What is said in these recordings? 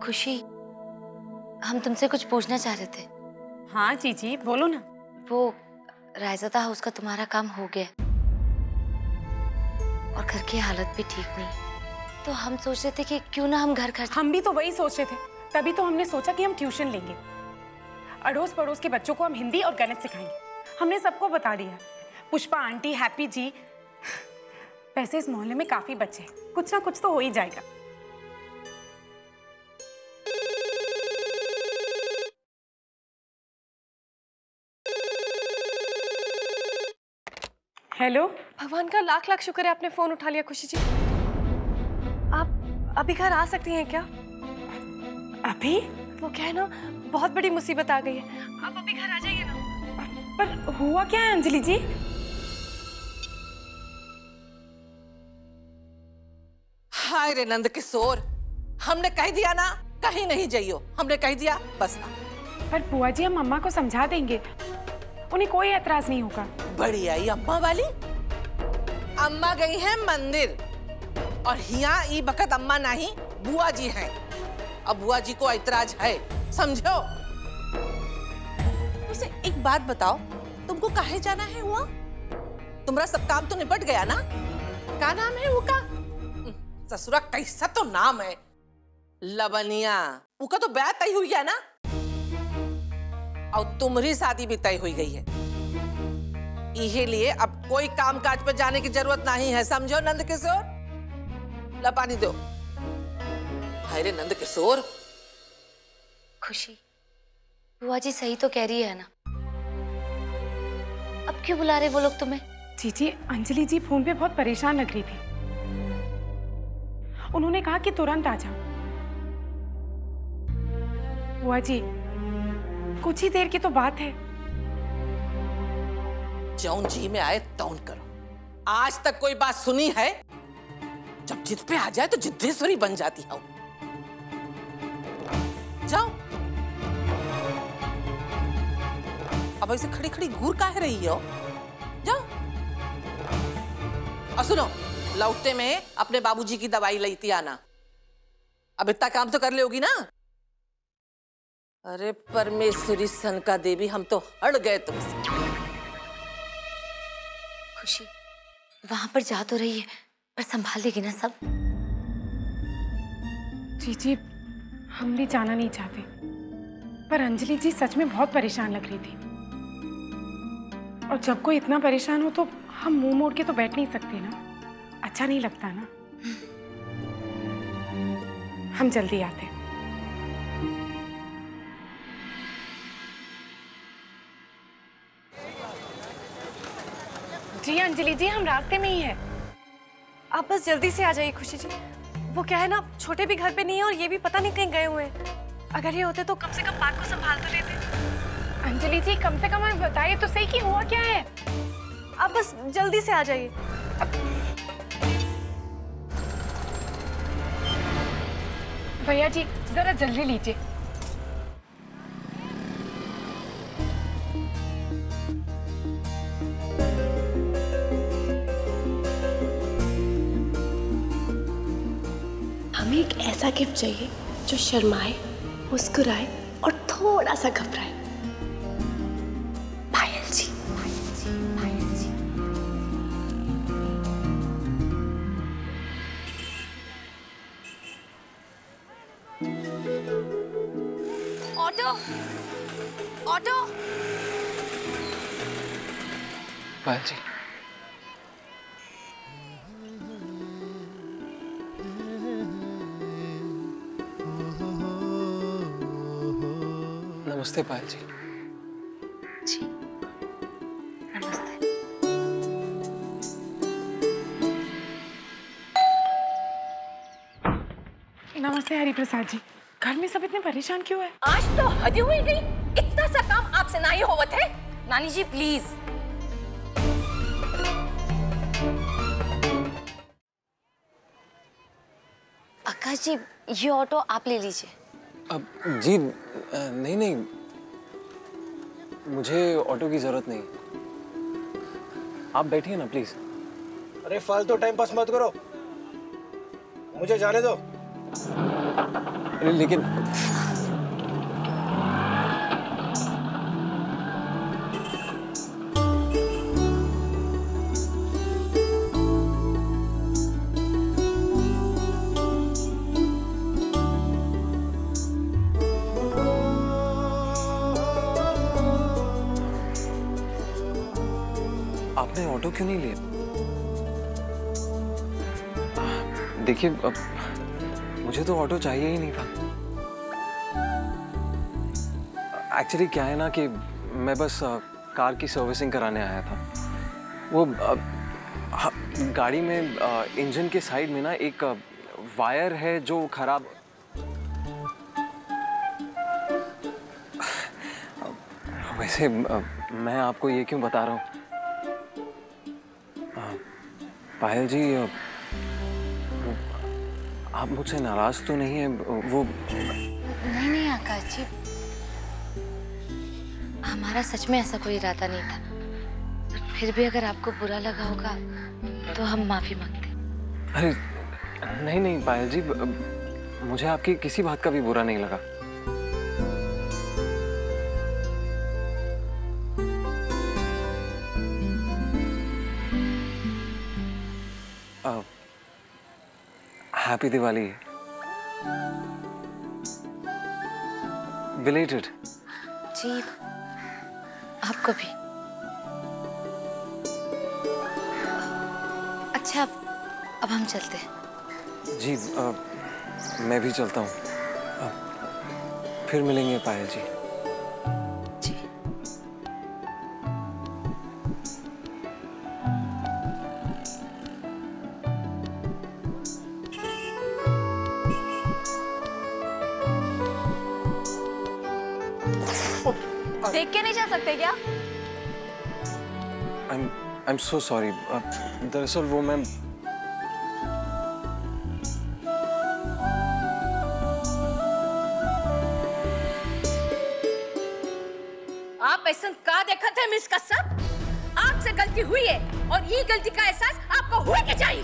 खुशी, हम तुमसे कुछ पूछना चाह रहे थे। हाँ जीजी बोलो ना। वो रायज़दा हाउस का तुम्हारा काम हो गया और घर की हालत भी ठीक नहीं, तो हम सोच रहे थे कि क्यों ना हम घर खर्च। हम भी तो वही सोच रहे थे, तभी तो हमने सोचा कि हम ट्यूशन लेंगे। अड़ोस पड़ोस के बच्चों को हम हिंदी और गणित सिखाएंगे। हमने सबको बता दिया, पुष्पा आंटी, हैप्पी जी। वैसे इस मोहल्ले में काफी बच्चे हैं, कुछ ना कुछ तो हो ही जाएगा। हेलो। भगवान का लाख लाख शुक्र है आपने फोन उठा लिया खुशी जी। आप अभी घर आ सकती हैं क्या? अभी? वो क्या है ना, बहुत बड़ी मुसीबत आ गई है, आप अभी घर आ जाइए ना। पर हुआ क्या है अंजलि जी? हाय रे नंद किशोर, हमने कह दिया ना कहीं नहीं जाइयो, हमने कह दिया बस। पर बुआ जी हम अम्मा को समझा देंगे, उन्हें कोई एतराज नहीं होगा। बड़ी आई अम्मा वाली। अम्मा गई है मंदिर और यहाँ ई बखत अम्मा नहीं बुआ जी हैं। अब बुआ जी को ऐतराज है, समझो। उसे एक बात बताओ, तुमको काहे जाना है हुआ? तुम्हारा सब काम तो निपट गया ना? क्या नाम है वो का? ससुरा कैसा तो नाम है, लवनिया। उसका तो ब्याह तय हुई है ना, और तुम्हारी शादी भी तय हुई गई है। इहे लिए अब कोई काम काज पर जाने की जरूरत नहीं है, समझो नंद किशोर। ला पानी दो। हाय रे नंद किशोर। खुशी, बुआ जी सही तो कह रही है ना, अब क्यों बुला रहे वो लोग तुम्हें? जीजी, अंजलि जी फोन पे बहुत परेशान लग रही थी। उन्होंने कहा कि तुरंत आ जाओ। बुआ जी, कुछ ही देर की तो बात है। जौन जी में आए तौन करो। आज तक कोई बात सुनी है? जब जिद पे आ जाए तो जिद्देश्वरी बन जाती है। जाओ। अब ऐसे खड़ी खड़ी घूर काहे रही हो? जाओ। और सुनो, लौटते में अपने बाबूजी की दवाई लेती आना। अब इतना काम तो कर लोगी ना? अरे परमेश्वरी सनका देवी, हम तो हट गए तुमसे। खुशी, वहां पर जा तो रही है, पर संभाल लेगी ना सब? जीजी, हम भी जाना नहीं चाहते, पर अंजलि जी सच में बहुत परेशान लग रही थी। और जब कोई इतना परेशान हो तो हम मुंह मोड़ के तो बैठ नहीं सकते ना, अच्छा नहीं लगता ना। हम जल्दी आते। जी अंजलि जी, हम रास्ते में ही है। आप बस जल्दी से आ जाइए खुशी जी। वो क्या है ना, छोटे भी घर पे नहीं है और ये भी पता नहीं कहीं गए हुए हैं। अगर ये होते तो कम से कम बात को संभाल तो लेते। अंजलि जी, कम से कम हमें बताइए तो सही कि हुआ क्या है। आप बस जल्दी से आ जाइए। भैया जी, जरा जल्दी लीजिए। हमें एक ऐसा गिफ्ट चाहिए जो शर्माए, मुस्कुराए और थोड़ा सा घबराए। पायल जी, पायल जी, पायल जी। Auto, auto. पायल जी, नमस्ते पायल जी। जी, नमस्ते। नमस्ते हरिप्रसाद जी। घर में सब इतने परेशान क्यों है? आज तो हद हुई गई, इतना सा काम आपसे ना ही होवत है। नानी जी प्लीज। आकाश जी, ये ऑटो आप ले लीजिए। अब जी नहीं नहीं, मुझे ऑटो की जरूरत नहीं, आप बैठिए ना प्लीज। अरे फालतू टाइम पास मत करो, मुझे जाने दो। अरे लेकिन आपने ऑटो क्यों नहीं लिया? देखिए, मुझे तो ऑटो चाहिए ही नहीं था। एक्चुअली क्या है ना कि मैं बस कार की सर्विसिंग कराने आया था। वो गाड़ी में इंजन के साइड में ना एक वायर है जो खराब। वैसे मैं आपको ये क्यों बता रहा हूँ पायल जी, आप मुझसे नाराज तो नहीं है? वो नहीं आकाश जी, हमारा सच में ऐसा कोई इरादा नहीं था। पर फिर भी अगर आपको बुरा लगा होगा तो हम माफी मांगते। अरे नहीं पायल जी, मुझे आपकी किसी बात का भी बुरा नहीं लगा। हैप्पी दिवाली। बिलेटेड। जी आपको भी। अच्छा अब हम चलते हैं। जी मैं भी चलता हूँ। फिर मिलेंगे पायल जी। जी देख के नहीं जा सकते क्या? I'm so sorry। दरअसल वो मैं आप ऐसा का देखा थे मिस कसम? आपसे गलती हुई है और ये गलती का एहसास आपको हुआ के चाहिए।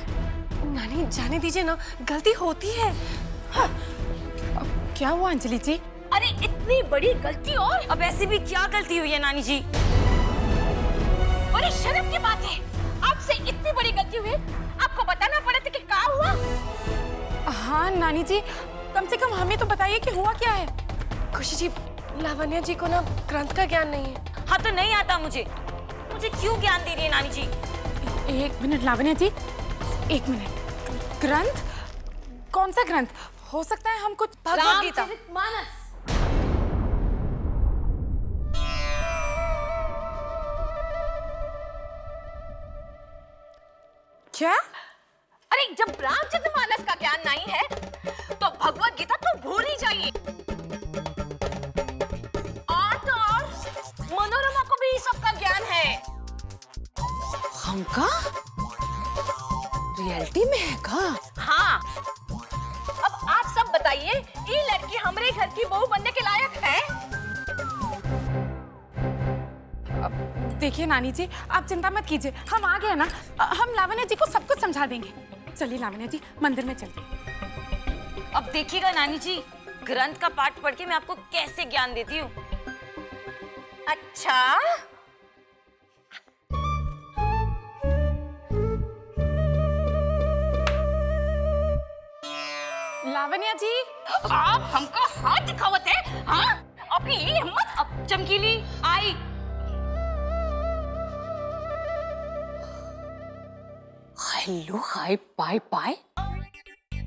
नानी जाने दीजिए ना, गलती होती है। हाँ। क्या हुआ अंजलि जी? अरे इतनी बड़ी गलती और अब ऐसी भी क्या गलती हुई है नानी जी? बड़ी शर्म की बात है, आपसे इतनी बड़ी गलती हुई आपको बताना पड़ा था कि क्या हुआ। हाँ नानी जी, कम से कम हमें तो बताइए कि हुआ क्या है। खुशी जी, लावण्या जी को ना ग्रंथ का ज्ञान नहीं है। हाँ तो नहीं आता मुझे क्यों ज्ञान दे रही है नानी जी? एक मिनट लावण्या जी, एक मिनट। ग्रंथ? कौन सा ग्रंथ? हो सकता है हम कुछ भगवद गीता। रामचरितमानस। क्या? अरे जब रामचरितमानस का ज्ञान नहीं है तो भगवद गीता तो भूल ही जाइए। और तो और मनोरमा को भी इस सब का ज्ञान है। हमका रियलिटी में है का? हाँ, अब आप सब बताइए, ये लड़की हमारे घर की बहू बनने के लायक है? देखिए नानी जी, आप चिंता मत कीजिए, हम आ गए ना। हम लावण्या जी को सब कुछ समझा देंगे। चलिए लावण्या जी, मंदिर में चलते। अब देखिएगा नानी जी, ग्रंथ का पाठ पढ़ के मैं आपको कैसे ज्ञान देती हूँ। अच्छा, लावण्या जी, आप हमको हाथ दिखावत है? हाँ, अपनी ये हिम्मत अब चमकीली आई। हेलो हाय पाय पाय,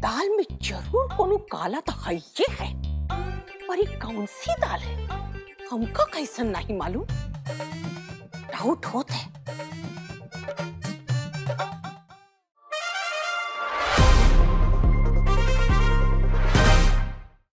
दाल में जरूर कोनो काला तो है ये है, पर ये कौन सी दाल है हमका कैसन नहीं मालूम। डाउट होता है